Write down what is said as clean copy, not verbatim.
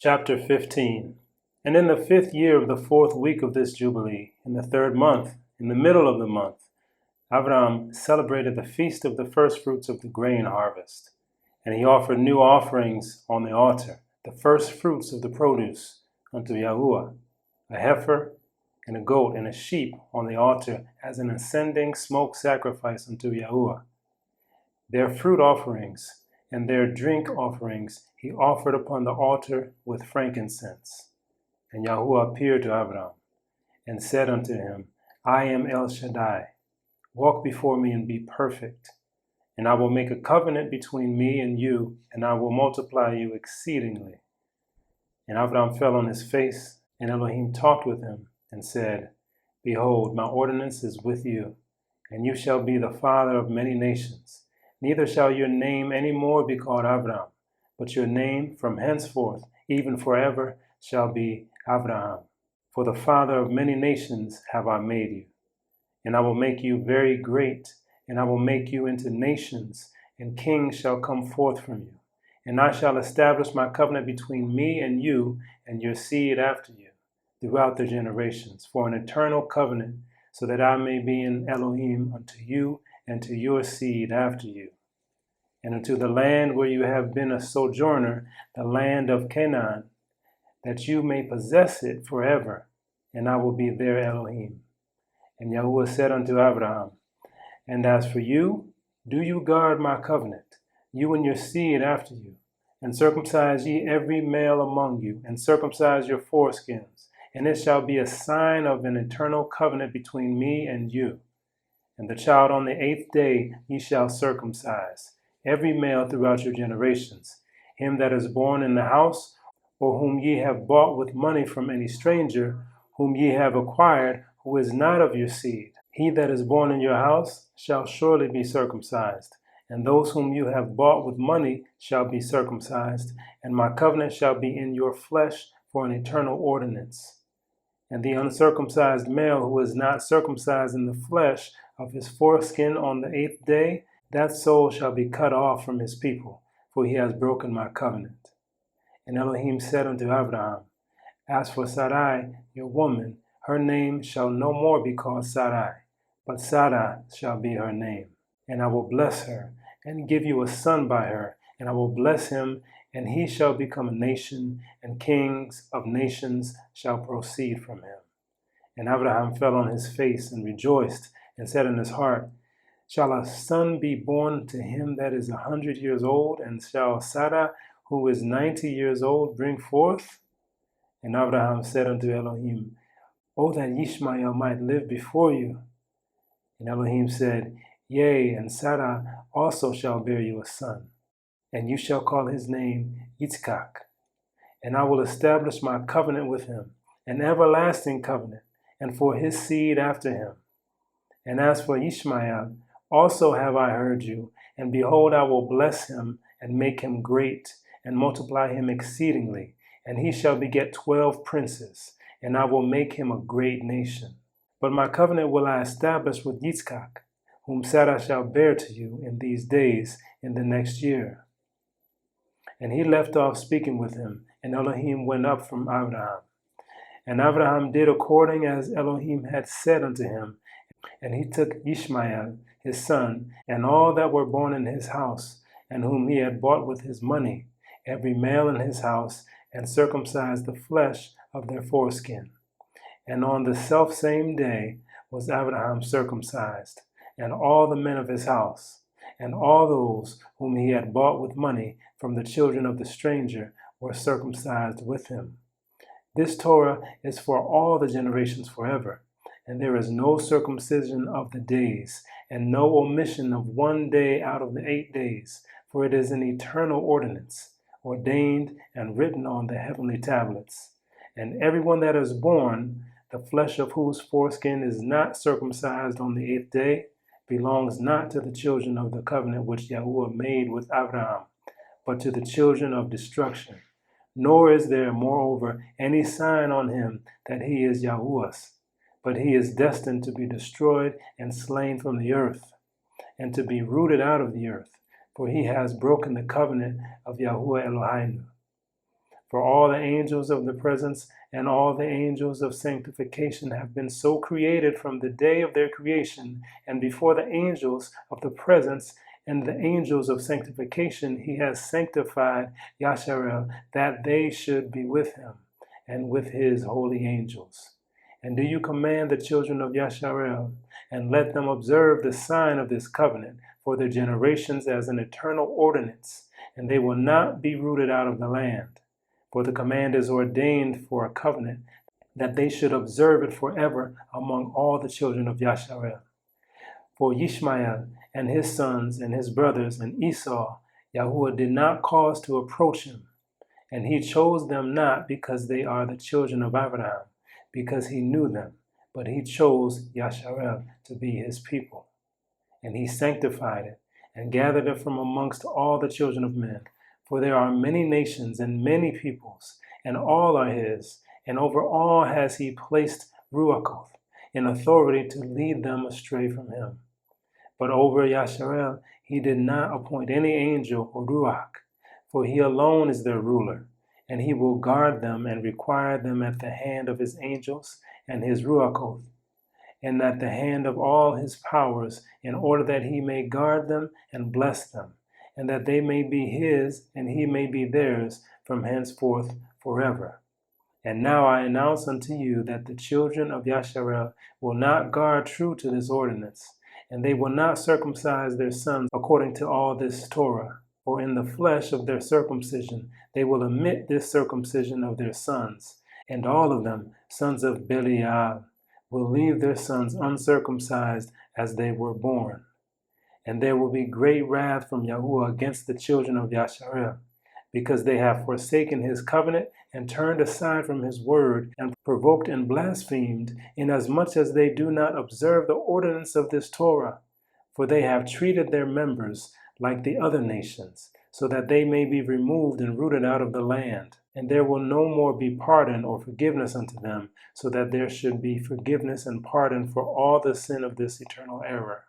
Chapter 15. And in the 5th year of the 4th week of this Jubilee, in the 3rd month, in the middle of the month, Avram celebrated the feast of the first fruits of the grain harvest. And he offered new offerings on the altar, the first fruits of the produce unto Yahuwah, a heifer and a goat and a sheep on the altar as an ascending smoke sacrifice unto Yahuwah. Their fruit offerings and their drink offerings he offered upon the altar with frankincense. And Yahuwah appeared to Avram and said unto him, I am El Shaddai. Walk before me and be perfect. And I will make a covenant between me and you, and I will multiply you exceedingly. And Avram fell on his face, and Elohim talked with him and said, Behold, my ordinance is with you, and you shall be the father of many nations. Neither shall your name any more be called Avram, but your name from henceforth, even forever, shall be Abraham. For the father of many nations have I made you. And I will make you very great, and I will make you into nations, and kings shall come forth from you. And I shall establish my covenant between me and you and your seed after you, throughout the generations, for an eternal covenant, so that I may be an Elohim unto you and to your seed after you, and unto the land where you have been a sojourner, the land of Canaan, that you may possess it forever, and I will be their Elohim. And Yahuwah said unto Abraham, And as for you, do you guard my covenant, you and your seed after you, and circumcise ye every male among you, and circumcise your foreskins, and it shall be a sign of an eternal covenant between me and you. And the child on the 8th day ye shall circumcise, every male throughout your generations, him that is born in the house, or whom ye have bought with money from any stranger, whom ye have acquired, who is not of your seed. He that is born in your house shall surely be circumcised, and those whom you have bought with money shall be circumcised, and my covenant shall be in your flesh for an eternal ordinance. And the uncircumcised male who is not circumcised in the flesh of his foreskin on the 8th day, that soul shall be cut off from his people, for he has broken my covenant. And Elohim said unto Abraham, As for Sarai, your woman, her name shall no more be called Sarai, but Sarah shall be her name. And I will bless her, and give you a son by her, and I will bless him, and he shall become a nation, and kings of nations shall proceed from him. And Abraham fell on his face and rejoiced, and said in his heart, Shall a son be born to him that is 100 years old, and shall Sarah, who is 90 years old, bring forth? And Abraham said unto Elohim, O that Ishmael might live before you. And Elohim said, Yea, and Sarah also shall bear you a son, and you shall call his name Yitzchak. And I will establish my covenant with him, an everlasting covenant, and for his seed after him. And as for Ishmael, also have I heard you, and behold, I will bless him, and make him great, and multiply him exceedingly, and he shall beget 12 princes, and I will make him a great nation. But my covenant will I establish with Yitzchak, whom Sarah shall bear to you in these days in the next year. And he left off speaking with him, and Elohim went up from Abraham. And Abraham did according as Elohim had said unto him, and he took Ishmael his son, and all that were born in his house, and whom he had bought with his money, every male in his house, and circumcised the flesh of their foreskin. And on the selfsame day was Abraham circumcised, and all the men of his house, and all those whom he had bought with money from the children of the stranger were circumcised with him. This Torah is for all the generations forever, and there is no circumcision of the days, and no omission of one day out of the 8 days, for it is an eternal ordinance, ordained and written on the heavenly tablets. And everyone that is born, the flesh of whose foreskin is not circumcised on the 8th day, belongs not to the children of the covenant which Yahuwah made with Abraham, but to the children of destruction. Nor is there, moreover, any sign on him that he is Yahuwah's, but he is destined to be destroyed and slain from the earth, and to be rooted out of the earth, for he has broken the covenant of Yahuwah Eloheinu. For all the angels of the presence and all the angels of sanctification have been so created from the day of their creation, and before the angels of the presence and the angels of sanctification he has sanctified Yasharel, that they should be with him and with his holy angels. And do you command the children of Yasharel, and let them observe the sign of this covenant for their generations as an eternal ordinance, and they will not be rooted out of the land. For the command is ordained for a covenant, that they should observe it forever among all the children of Yasharel. For Yishmael and his sons and his brothers and Esau, Yahuwah did not cause to approach him, and he chose them not because they are the children of Abraham, because he knew them, but he chose Yasharel to be his people. And he sanctified it, and gathered it from amongst all the children of men. For there are many nations and many peoples, and all are his, and over all has he placed Ruachoth, in authority to lead them astray from him. But over Yasharel he did not appoint any angel or Ruach, for he alone is their ruler, and he will guard them and require them at the hand of his angels and his Ruachoth, and at the hand of all his powers, in order that he may guard them and bless them, and that they may be his and he may be theirs from henceforth forever. And now I announce unto you that the children of Yasharel will not guard true to this ordinance, and they will not circumcise their sons according to all this Torah. For in the flesh of their circumcision they will omit this circumcision of their sons, and all of them, sons of Belial, will leave their sons uncircumcised as they were born. And there will be great wrath from Yahuwah against the children of Yasharel, because they have forsaken his covenant and turned aside from his word, and provoked and blasphemed, inasmuch as they do not observe the ordinance of this Torah. For they have treated their members like the other nations, so that they may be removed and rooted out of the land. And there will no more be pardon or forgiveness unto them, so that there should be forgiveness and pardon for all the sin of this eternal error.